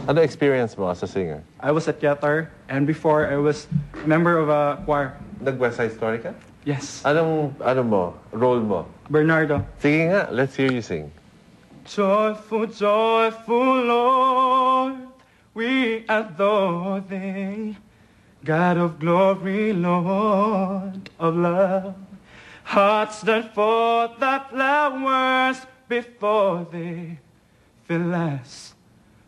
Ano experience mo as a singer? I was a theater, and before I was a member of a choir. Nag-West Side Story ka? Yes. Ano mo? Role mo? Bernardo. Sige nga, let's hear you sing. Joyful, joyful Lord, we adore thee. God of glory, Lord of love. Hearts that forth the flowers before thee. Fill us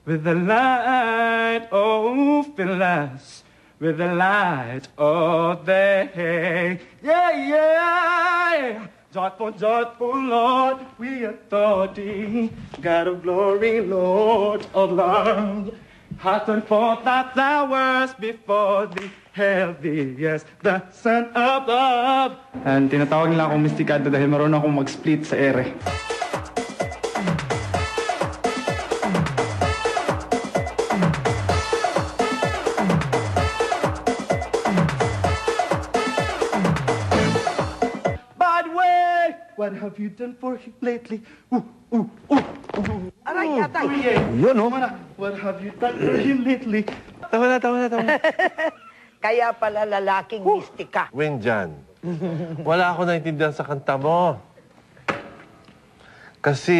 with the light, oh, fill us with the light of day. Yeah, yeah. Joyful, joyful Lord, we adore thee. God of glory, Lord of love. Hearts and forth the flowers before thee. Healthy, yes, the sun above. And tinatawag nila akong mistikado dahil marunong akong mag-split sa ere. By the way, what have you done for him lately? Aray, atay! Yun, oh. What have you done for him lately? Tama na. Kaya pala lalaking mistika. Winjan, wala ako naintindihan sa kanta mo. Kasi,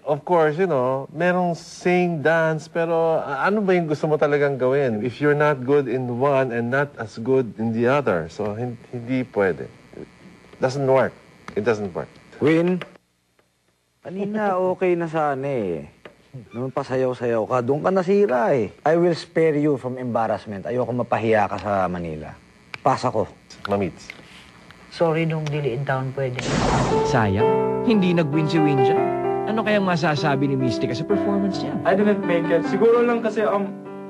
of course, you know, merong sing, dance, pero ano ba yung gusto mo talagang gawin? If you're not good in one and not as good in the other, so hindi pwede. Doesn't work. It doesn't work. Win, kanina okay na sana eh. Noon pa sayaw-sayaw ka, doon ka nasira eh. I will spare you from embarrassment. Ayoko mapahiya ka sa Manila. Pasa ko. Mamits. Sorry nung diliin taon pwede. Sayang, hindi nag-win si Winja. Ano kayang masasabi ni Mystica sa performance niya? I didn't make it. Siguro lang kasi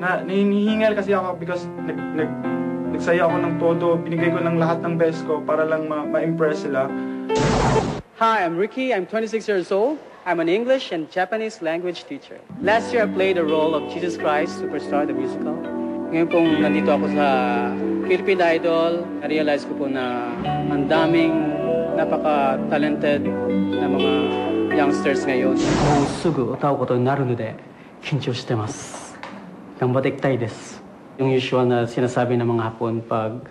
nahinihingal kasi ako because nagsaya ako ng todo. Binigay ko ng lahat ng best ko para lang ma-impress sila. Hi, I'm Ricky. I'm 26 years old. I'm an English and Japanese language teacher. Last year, I played the role of Jesus Christ Superstar, the musical. Ngayon pong nandito ako sa Philippine Idol, na-realize ko po na ang daming napaka-talented na mga youngsters ngayon. もうすぐ歌うことになるので緊張してます。頑張っていきたいです。Yung usual na sinasabi ng mga Hapon pag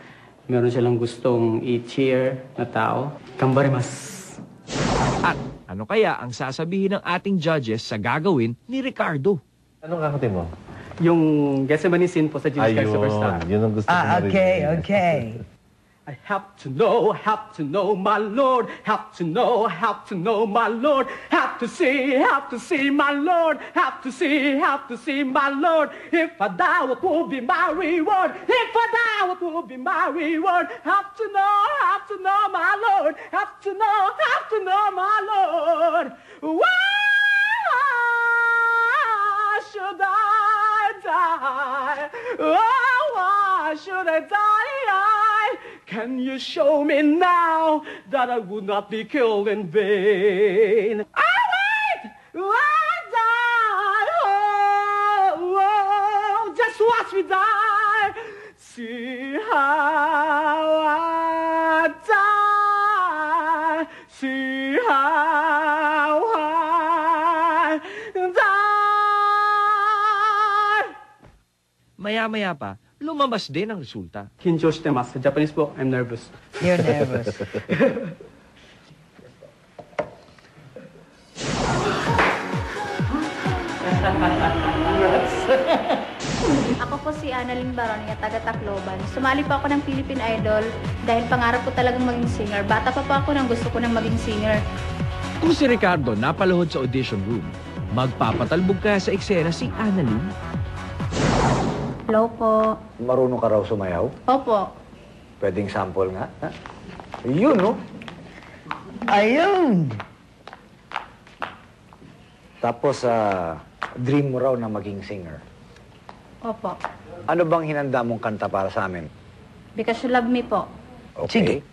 meron silang gustong i-cheer na tao, gambarimasu. At ano kaya ang sasabihin ng ating judges sa gagawin ni Ricardo? Anong kakatin mo? Yung Gethsemane scene po sa Jesus Christ Superstar. Yun ang gusto ko marinig. Okay. I have to know, my Lord. Have to know, my Lord. Have to see, my Lord. Have to see, my Lord. If I die, what will be my reward? If I die, what will be my reward? Have to know, my Lord. Have to know, my Lord. Why should I die? Oh, why should I die? Can you show me now that I would not be killed in vain? I wait! I die! Oh, just watch me die! See how I die! See how I die! Maya-maya pa, lumabas din ang resulta. Kincho shitemasu. Sa Japanese po, I'm nervous. You're nervous. Ako po si Annalyn Baronia, taga Tacloban. Sumali po ako ng Philippine Idol dahil pangarap ko talagang maging singer. Bata pa po ako nang gusto ko nang maging singer. Kung si Ricardo napaluhod sa audition room, magpapatalbog kaya sa eksena si Annalyn? Hello po. Marunong ka raw sumayaw? Opo. Pwedeng sample nga. Ha? Yun, no? Ayun! Tapos, dream mo raw na maging singer. Opo. Ano bang hinanda mong kanta para sa amin? Because you love me po. Okay. Sige.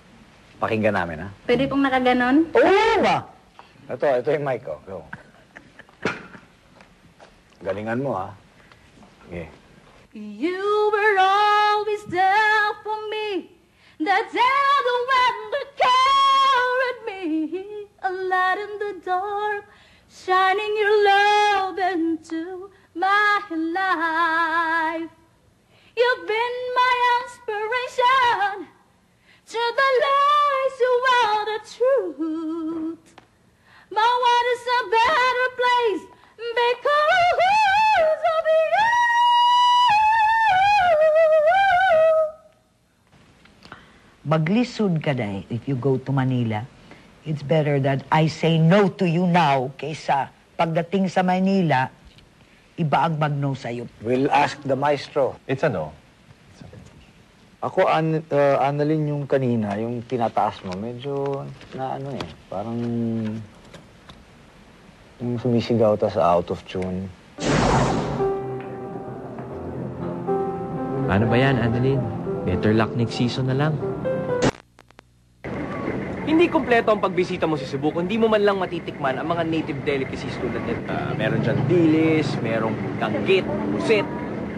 Pakinggan namin, ha? Pwede pong nakaganon? Oo ba? Ito yung mic, oh. Go. Galingan mo, ha? Okay. You were always there for me. The devil when that carried me. A light in the dark, shining your love into my life. You've been my inspiration to the lies you are the truth. My world is a better place because of you. Maglisod ka na if you go to Manila. It's better that I say no to you now kaysa pagdating sa Manila, iba ang mag-no sa'yo. We'll ask the maestro. It's a no. Ako, Annalyn, yung kanina, yung tinataas mo, medyo na ano eh, parang yung sumisigaw ta sa out of tune. Paano ba yan, Annalyn? Better luck next season na lang. Hindi kumpleto ang pagbisita mo sa Cebu kung di mo man lang matitikman ang mga native delicacies tulad nito. Meron dyan dilis, merong danggit, pusit,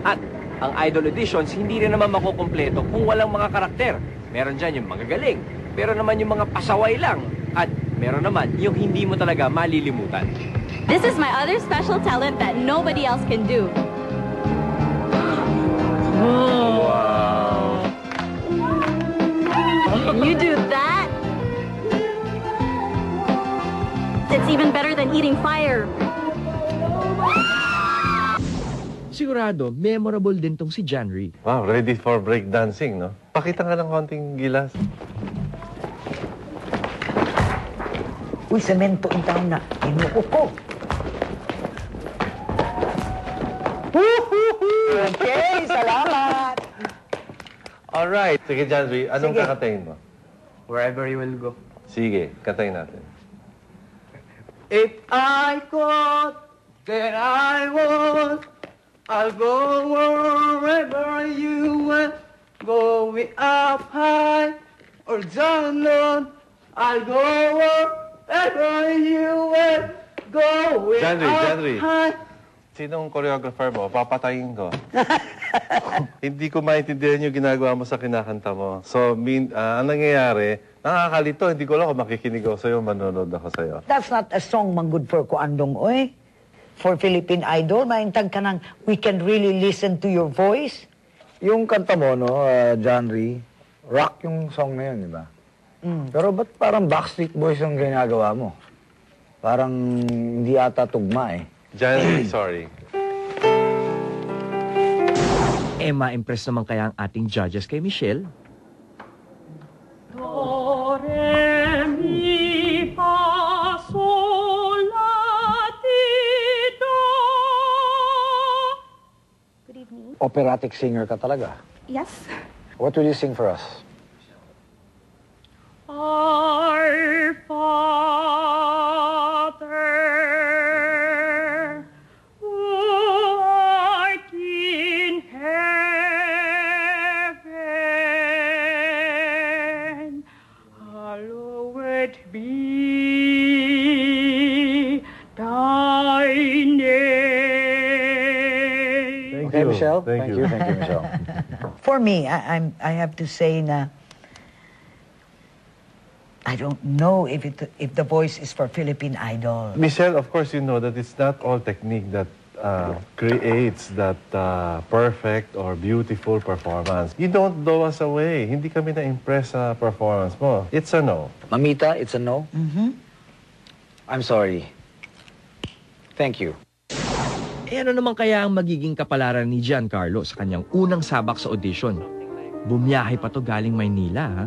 at ang Idol Editions hindi rin naman makukumpleto kung walang mga karakter. Meron dyan yung magagaling, pero naman yung mga pasaway lang, at meron naman yung hindi mo talaga malilimutan. This is my other special talent that nobody else can do. Wow! Can you do that? It's even better than eating fire. Sigurado, memorable din tong si Janry. Wow, ready for breakdancing, no? Pakita nga ng konting gilas. Uy, semento in town na. Inuko ko. Okay, salamat. Alright. Sige, Janry, anong Sige. kakatayin mo? Wherever you will go. Sige, katayin natin. If I could, then I would. I'll go wherever you went. Going up high or down low. I'll go wherever you went. Going Janry. up high. Sinong choreographer mo? Papatayin ko. Hindi ko maintindihan yung ginagawa mo sa kinakanta mo. So, ang nangyayari, nakakalito. Hindi ko alam kung makikinig ako sa'yo, manonood ako sa'yo. That's not a song man good for kuandong, oy. For Philippine Idol, maintag ka ng we can really listen to your voice. Yung kanta mo, no, Janry, rock yung song na yun, di ba? Pero ba't parang Backstreet Boys ang ginagawa mo? Parang hindi ata tugma eh. Janry, sorry. Ma-impress naman kaya ang ating judges kay Michelle? Do, re, mi, fa, sol, la, ti, do. Good evening. Operatic singer ka talaga. Yes. What will you sing for us? Our Father, who art in heaven, hallowed be thy name. Okay, Michelle? Thank you. Thank you, Michelle. For me, I have to say na I don't know if the voice is for Philippine Idol. Michelle, of course, you know that it's not all technique that creates that perfect or beautiful performance. You don't blow us away. Hindi kami na-impress sa performance mo. It's a no. Mamita, it's a no? I'm sorry. Thank you. Ano naman kaya ang magiging kapalaran ni Giancarlo sa kanyang unang sabak sa audition? Bumiyahe pa to galing Maynila, ha?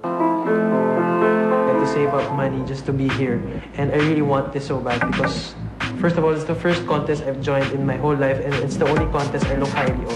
I had to save up money just to be here. And I really want this so bad because, first of all, it's the first contest I've joined in my whole life and it's the only contest I look highly of.